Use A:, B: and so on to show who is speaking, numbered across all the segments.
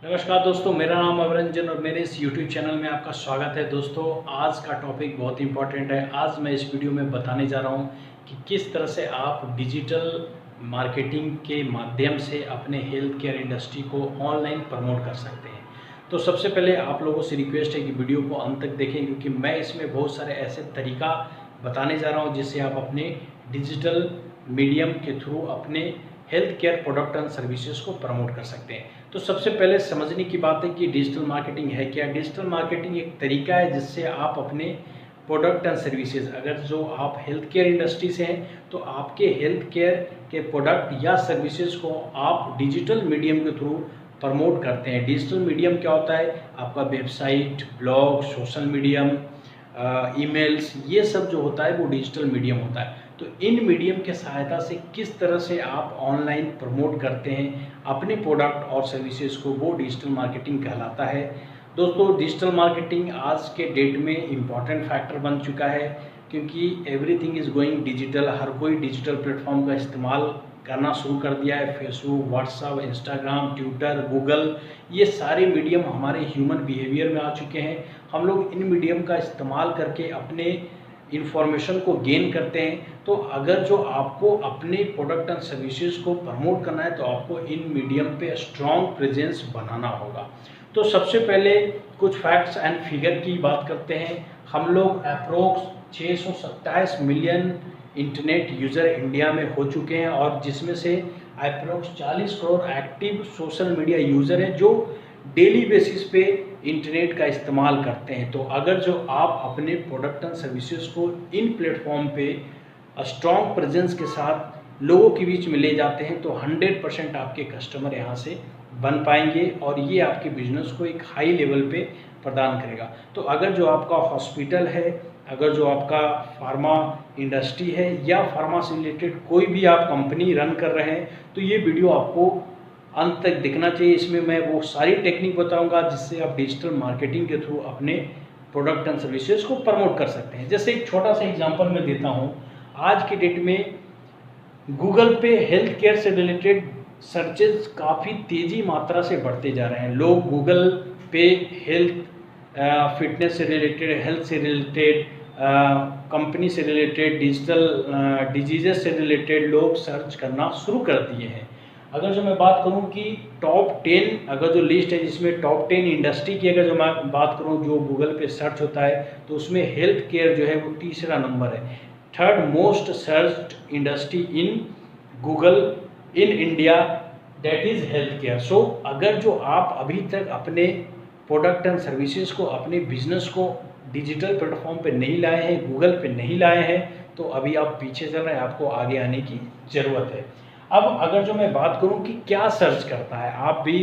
A: नमस्कार दोस्तों, मेरा नाम अवरंजन और मेरे इस YouTube चैनल में आपका स्वागत है। दोस्तों, आज का टॉपिक बहुत इंपॉर्टेंट है। आज मैं इस वीडियो में बताने जा रहा हूं कि किस तरह से आप डिजिटल मार्केटिंग के माध्यम से अपने हेल्थ केयर इंडस्ट्री को ऑनलाइन प्रमोट कर सकते हैं। तो सबसे पहले आप लोगों से रिक्वेस्ट है कि वीडियो को अंत तक देखें, क्योंकि मैं इसमें बहुत सारे ऐसे तरीका बताने जा रहा हूँ जिससे आप अपने डिजिटल मीडियम के थ्रू अपने health care product and services को प्रमोट कर सकते हैं। तो सबसे पहले समझने की बात है कि डिजिटल मार्केटिंग है क्या। डिजिटल मार्केटिंग एक तरीका है जिससे आप अपने प्रोडक्ट एंड सर्विसेज, अगर जो आप हेल्थ केयर इंडस्ट्री से हैं तो आपके हेल्थ केयर के प्रोडक्ट या सर्विसेज को आप डिजिटल मीडियम के थ्रू प्रमोट करते हैं। डिजिटल मीडियम क्या होता है? आपका website, blog, social medium, emails, ये सब जो होता है वो डिजिटल मीडियम होता है। तो इन मीडियम के सहायता से किस तरह से आप ऑनलाइन प्रमोट करते हैं अपने प्रोडक्ट और सर्विसेज को, वो डिजिटल मार्केटिंग कहलाता है। दोस्तों, डिजिटल मार्केटिंग आज के डेट में इम्पॉर्टेंट फैक्टर बन चुका है, क्योंकि एवरीथिंग इज़ गोइंग डिजिटल। हर कोई डिजिटल प्लेटफॉर्म का इस्तेमाल करना शुरू कर दिया है। Facebook, WhatsApp, Instagram, Twitter, Google, ये सारे मीडियम हमारे ह्यूमन बिहेवियर में आ चुके हैं। हम लोग इन मीडियम का इस्तेमाल करके अपने इन्फॉर्मेशन को गेन करते हैं। तो अगर जो आपको अपने प्रोडक्ट एंड सर्विसेज को प्रमोट करना है तो आपको इन मीडियम पे स्ट्रॉन्ग प्रेजेंस बनाना होगा। तो सबसे पहले कुछ फैक्ट्स एंड फिगर की बात करते हैं। हम लोग approx 627 million internet user India में हो चुके हैं, और जिसमें से approx 40 crore active social media user हैं जो डेली बेसिस पे इंटरनेट का इस्तेमाल करते हैं। तो अगर जो आप अपने प्रोडक्ट एंड सर्विसेज को इन प्लेटफॉर्म पे स्ट्रॉन्ग प्रेजेंस के साथ लोगों के बीच में ले जाते हैं तो 100% आपके कस्टमर यहाँ से बन पाएंगे, और ये आपके बिजनेस को एक हाई लेवल पे प्रदान करेगा। तो अगर जो आपका हॉस्पिटल है, अगर जो आपका फार्मा इंडस्ट्री है, या फार्मा से रिलेटेड कोई भी आप कंपनी रन कर रहे हैं, तो ये वीडियो आपको अंत तक दिखना चाहिए। इसमें मैं वो सारी टेक्निक बताऊंगा जिससे आप डिजिटल मार्केटिंग के थ्रू अपने प्रोडक्ट एंड सर्विसेज को प्रमोट कर सकते हैं। जैसे एक छोटा सा एग्जांपल मैं देता हूं। आज के डेट में गूगल पे हेल्थ केयर से रिलेटेड सर्चेज काफ़ी तेज़ी मात्रा से बढ़ते जा रहे हैं। लोग गूगल पे हेल्थ, फिटनेस से रिलेटेड, हेल्थ से रिलेटेड, कंपनी से रिलेटेड, डिजिटल डिजीजेस से रिलेटेड लोग सर्च करना शुरू कर दिए हैं। अगर जो मैं बात करूं कि टॉप 10, अगर जो लिस्ट है जिसमें टॉप 10 इंडस्ट्री की अगर जो मैं बात करूं जो गूगल पे सर्च होता है, तो उसमें हेल्थ केयर जो है वो तीसरा नंबर है। Third most searched industry in Google in India, that is health care. So अगर जो आप अभी तक अपने प्रोडक्ट एंड सर्विसेज को, अपने बिजनेस को डिजिटल प्लेटफॉर्म पे नहीं लाए हैं, गूगल पे नहीं लाए हैं, तो अभी आप पीछे चल रहे हैं, आपको आगे आने की ज़रूरत है। अब अगर जो मैं बात करूं कि क्या सर्च करता है, आप भी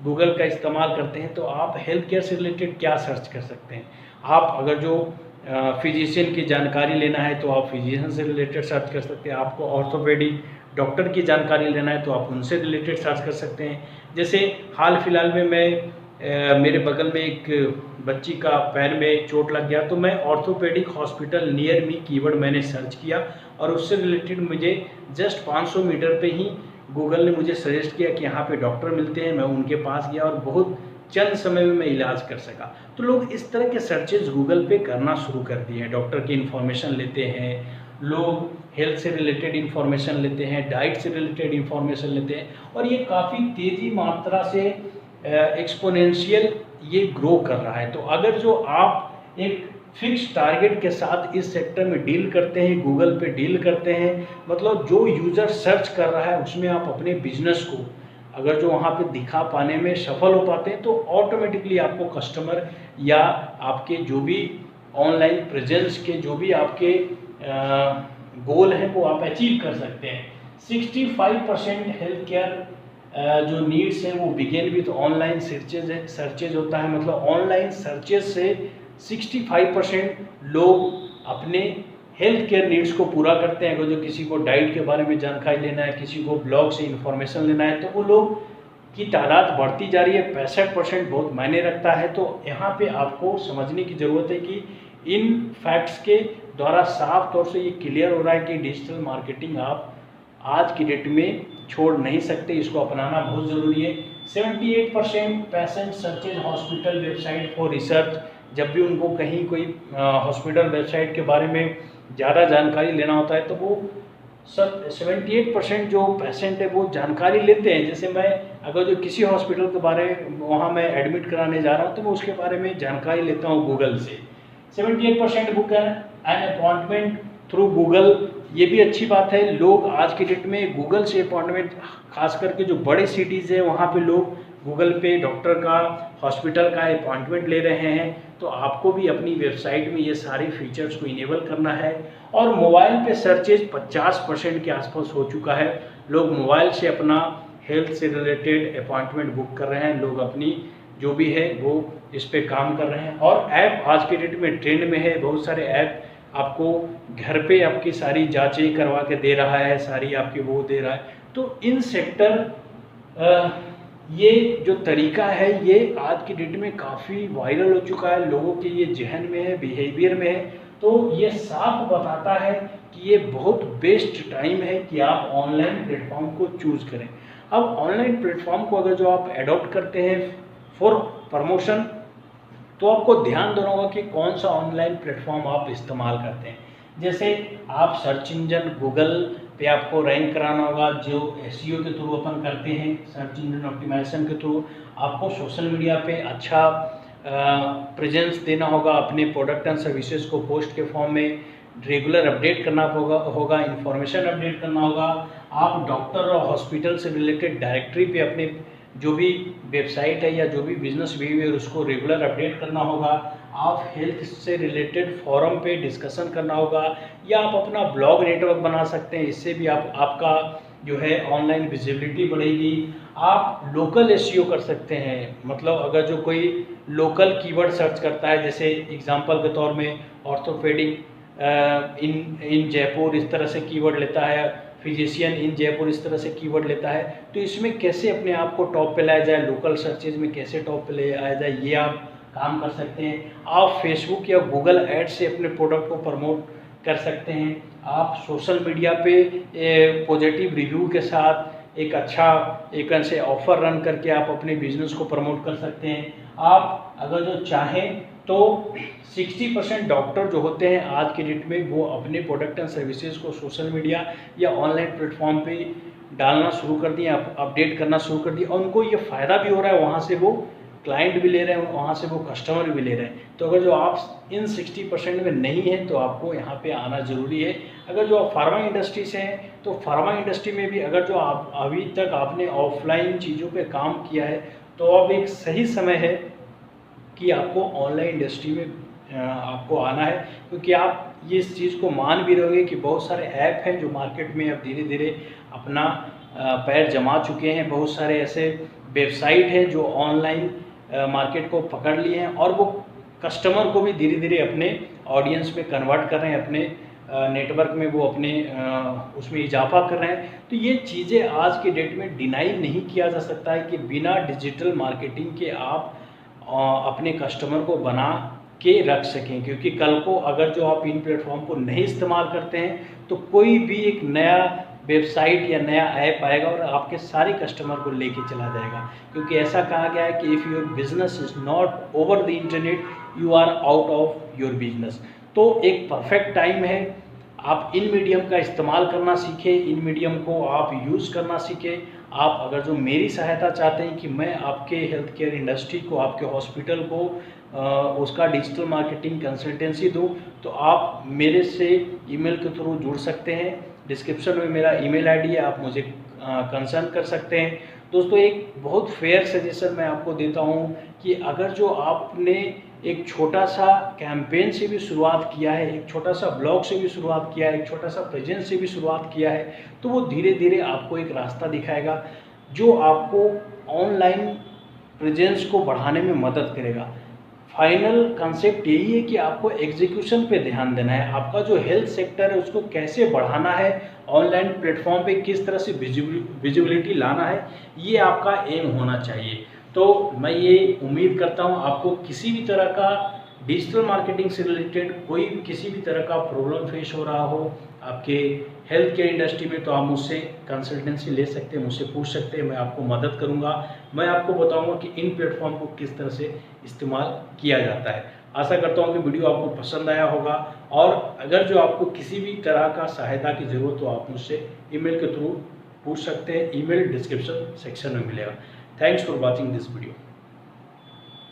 A: गूगल का इस्तेमाल करते हैं, तो आप हेल्थ केयर से रिलेटेड क्या सर्च कर सकते हैं। आप अगर जो फिजिशियन की जानकारी लेना है तो आप फिजिशियन से रिलेटेड सर्च कर सकते हैं। आपको ऑर्थोपेडिक डॉक्टर की जानकारी लेना है तो आप उनसे रिलेटेड सर्च कर सकते हैं। जैसे हाल फिलहाल में मेरे बगल में एक बच्ची का पैर में चोट लग गया, तो मैं orthopaedic hospital near me keyword मैंने सर्च किया, और उससे रिलेटेड मुझे जस्ट 500 मीटर पे ही गूगल ने मुझे सजेस्ट किया कि यहाँ पे डॉक्टर मिलते हैं। मैं उनके पास गया और बहुत चंद समय में मैं इलाज कर सका। तो लोग इस तरह के सर्चेज गूगल पे करना शुरू कर दिए हैं। डॉक्टर की इन्फॉर्मेशन लेते हैं लोग, हेल्थ से रिलेटेड इन्फॉर्मेशन लेते हैं, डाइट से रिलेटेड इन्फॉर्मेशन लेते हैं, और ये काफ़ी तेज़ी मात्रा से एक्सपोनेंशियल ये ग्रो कर रहा है। तो अगर जो आप एक फिक्स टारगेट के साथ इस सेक्टर में डील करते हैं, गूगल पे डील करते हैं, मतलब जो यूज़र सर्च कर रहा है उसमें आप अपने बिजनेस को अगर जो वहाँ पे दिखा पाने में सफल हो पाते हैं, तो ऑटोमेटिकली आपको कस्टमर या आपके जो भी ऑनलाइन प्रेजेंस के जो भी आपके गोल हैं वो आप अचीव कर सकते हैं। 65% हेल्थ केयर जो नीड्स हैं वो बिगेन विथ ऑनलाइन सर्चेज होता है। मतलब ऑनलाइन सर्चेज से 65% लोग अपने हेल्थ केयर नीड्स को पूरा करते हैं। अगर जो किसी को डाइट के बारे में जानकारी लेना है, किसी को ब्लॉग से इन्फॉर्मेशन लेना है, तो वो लोग की तादाद बढ़ती जा रही है। 65% बहुत मायने रखता है। तो यहाँ पे आपको समझने की ज़रूरत है कि इन फैक्ट्स के द्वारा साफ तौर से ये क्लियर हो रहा है कि डिजिटल मार्केटिंग आप आज की डेट में छोड़ नहीं सकते, इसको अपनाना बहुत ज़रूरी है। 78% patient searches hospital website for research. जब भी उनको कहीं कोई हॉस्पिटल वेबसाइट के बारे में ज़्यादा जानकारी लेना होता है तो वो 78% जो पेशेंट है वो जानकारी लेते हैं। जैसे मैं अगर जो किसी हॉस्पिटल के बारे में वहाँ मैं एडमिट कराने जा रहा हूँ तो मैं उसके बारे में जानकारी लेता हूँ गूगल से। 78% book an appointment through Google. ये भी अच्छी बात है, लोग आज के डेट में गूगल से अपॉइंटमेंट, खास करके जो बड़े सिटीज़ हैं वहाँ पे लोग गूगल पे डॉक्टर का, हॉस्पिटल का अपॉइंटमेंट ले रहे हैं। तो आपको भी अपनी वेबसाइट में ये सारे फीचर्स को इनेबल करना है। और मोबाइल पे सर्चेज 50% के आसपास हो चुका है। लोग मोबाइल से अपना हेल्थ से रिलेटेड अपॉइंटमेंट बुक कर रहे हैं, लोग अपनी जो भी है वो इस पे काम कर रहे हैं। और ऐप आज के डेट में ट्रेंड में है, बहुत सारे ऐप आपको घर पे आपकी सारी जांचें करवा के दे रहा है, सारी आपकी वो दे रहा है। तो इन सेक्टर ये जो तरीका है ये आज की डेट में काफ़ी वायरल हो चुका है, लोगों के ये जहन में है, बिहेवियर में है। तो ये साफ बताता है कि ये बहुत बेस्ट टाइम है कि आप ऑनलाइन प्लेटफॉर्म को चूज़ करें। अब ऑनलाइन प्लेटफॉर्म को अगर जो आप एडॉप्ट करते हैं फॉर प्रमोशन, तो आपको ध्यान देना होगा कि कौन सा ऑनलाइन प्लेटफॉर्म आप इस्तेमाल करते हैं। जैसे आप सर्च इंजन गूगल पे आपको रैंक कराना होगा, जो एसईओ के थ्रू अपन करते हैं, सर्च इंजन ऑप्टिमाइजेशन के थ्रू। आपको सोशल मीडिया पे अच्छा प्रेजेंस देना होगा, अपने प्रोडक्ट एंड सर्विसेज को पोस्ट के फॉर्म में रेगुलर अपडेट करना होगा, इन्फॉर्मेशन अपडेट करना होगा। आप डॉक्टर और हॉस्पिटल से रिलेटेड डायरेक्टरी पे अपने जो भी वेबसाइट है या जो भी बिजनेस बिहेवियर उसको रेगुलर अपडेट करना होगा। आप हेल्थ से रिलेटेड फोरम पे डिस्कशन करना होगा, या आप अपना ब्लॉग नेटवर्क बना सकते हैं। इससे भी आपका जो है ऑनलाइन विजिबिलिटी बढ़ेगी। आप लोकल एसईओ कर सकते हैं, मतलब अगर जो कोई लोकल कीवर्ड सर्च करता है, जैसे एग्जांपल के तौर में ऑर्थोपेडिक इन जयपुर इस तरह से कीवर्ड लेता है, फिजिशियन इन जयपुर इस तरह से कीवर्ड लेता है, तो इसमें कैसे अपने आप को टॉप पे लाया जाए, लोकल सर्चेज में कैसे टॉप पे ले आया जाए, ये आप काम कर सकते हैं। आप फेसबुक या गूगल एड से अपने प्रोडक्ट को प्रमोट कर सकते हैं। आप सोशल मीडिया पे पॉजिटिव रिव्यू के साथ एक अच्छा एक से ऑफर रन करके आप अपने बिजनेस को प्रमोट कर सकते हैं। आप अगर जो चाहें तो 60% डॉक्टर जो होते हैं आज के डेट में वो अपने प्रोडक्ट एंड सर्विसेज को सोशल मीडिया या ऑनलाइन प्लेटफॉर्म पे डालना शुरू कर दिए, अपडेट करना शुरू कर दिए, और उनको ये फ़ायदा भी हो रहा है, वहाँ से वो क्लाइंट भी ले रहे हैं, वहाँ से वो कस्टमर भी ले रहे हैं। तो अगर जो आप इन 60% में नहीं हैं तो आपको यहाँ पे आना ज़रूरी है। अगर जो आप फार्मा इंडस्ट्री से हैं तो फार्मा इंडस्ट्री में भी अगर जो आप अभी तक आपने ऑफलाइन चीज़ों पे काम किया है तो अब एक सही समय है कि आपको ऑनलाइन इंडस्ट्री में आपको आना है, क्योंकि आप ये इस चीज़ को मान भी रहोगे कि बहुत सारे ऐप हैं जो मार्केट में अब धीरे धीरे अपना पैर जमा चुके हैं। बहुत सारे ऐसे वेबसाइट हैं जो ऑनलाइन मार्केट को पकड़ लिए हैं और वो कस्टमर को भी धीरे धीरे अपने ऑडियंस में कन्वर्ट कर रहे हैं, अपने नेटवर्क में वो अपने उसमें इजाफा कर रहे हैं। तो ये चीज़ें आज के डेट में डिनाई नहीं किया जा सकता है कि बिना डिजिटल मार्केटिंग के आप अपने कस्टमर को बना के रख सकें, क्योंकि कल को अगर जो आप इन प्लेटफॉर्म को नहीं इस्तेमाल करते हैं तो कोई भी एक नया वेबसाइट या नया ऐप आएगा और आपके सारे कस्टमर को लेके चला जाएगा। क्योंकि ऐसा कहा गया है कि if your business is not over the internet you are out of your business. तो एक परफेक्ट टाइम है, आप इन मीडियम का इस्तेमाल करना सीखें, इन मीडियम को आप यूज़ करना सीखें। आप अगर जो मेरी सहायता चाहते हैं कि मैं आपके हेल्थ केयर इंडस्ट्री को, आपके हॉस्पिटल को उसका डिजिटल मार्केटिंग कंसल्टेंसी दूं, तो आप मेरे से ईमेल के थ्रू जुड़ सकते हैं। डिस्क्रिप्शन में मेरा ईमेल आईडी है, आप मुझे कंसल्ट कर सकते हैं। दोस्तों, एक बहुत फेयर सजेशन मैं आपको देता हूं कि अगर जो आपने एक छोटा सा कैंपेन से भी शुरुआत किया है, एक छोटा सा ब्लॉग से भी शुरुआत किया है, एक छोटा सा प्रेजेंस से भी शुरुआत किया है, तो वो धीरे धीरे आपको एक रास्ता दिखाएगा जो आपको ऑनलाइन प्रेजेंस को बढ़ाने में मदद करेगा। फाइनल कंसेप्ट यही है कि आपको एग्जीक्यूशन पे ध्यान देना है। आपका जो हेल्थ सेक्टर है उसको कैसे बढ़ाना है, ऑनलाइन प्लेटफॉर्म पे किस तरह से विजिबिलिटी लाना है, ये आपका एम होना चाहिए। तो मैं ये उम्मीद करता हूँ आपको किसी भी तरह का डिजिटल मार्केटिंग से रिलेटेड कोई किसी भी तरह का प्रॉब्लम फेस हो रहा हो, आपके हेल्थ केयर इंडस्ट्री में, तो आप मुझसे कंसल्टेंसी ले सकते हैं, मुझसे पूछ सकते हैं, मैं आपको मदद करूंगा। मैं आपको बताऊंगा कि इन प्लेटफॉर्म को किस तरह से इस्तेमाल किया जाता है। आशा करता हूं कि वीडियो आपको पसंद आया होगा, और अगर जो आपको किसी भी तरह का सहायता की ज़रूरत हो आप मुझसे ईमेल के थ्रू पूछ सकते हैं। ईमेल डिस्क्रिप्शन सेक्शन में मिलेगा। Thanks for watching this video.